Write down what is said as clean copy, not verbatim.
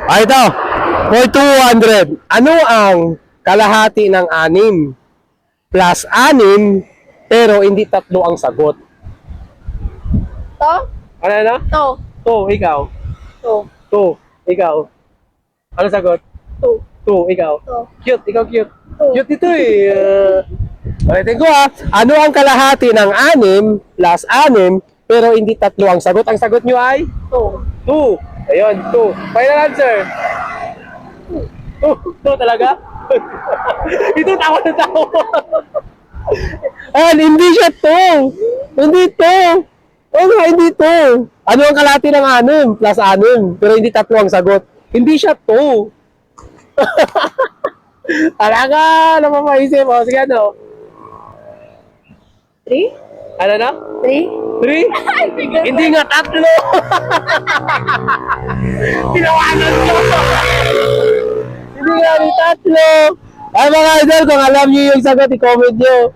Ay, ito. For 200. Ano ang kalahati ng 6 plus 6 pero hindi 3 ang sagot? To? Ano na? To. 2, ikaw. To. 2, ikaw. Ano sagot? To. 2, ikaw. To. Cute, ikaw cute. To. Cute ito eh. Ulitin ko ha. Ano ang kalahati ng 6 plus 6 pero hindi 3 ang sagot? Ang sagot nyo ay? To. 2. Ayun, 2. Final answer. 2 talaga? Ito tawa na tawa. Ayan, hindi siya 2. Hindi 2. Oo nga, hindi 2. Ano ang kalahati ng 6 plus 6 pero hindi 3 ang sagot? Hindi siya 2. Talaga, napapaisip. O, sige ano? 3? Ano na? 3? 3? Hindi nga 3. Tinawanan ko. Hindi nga ni 3. Ay mga idol, kung alam niyo yung sagot, i-comment nyo.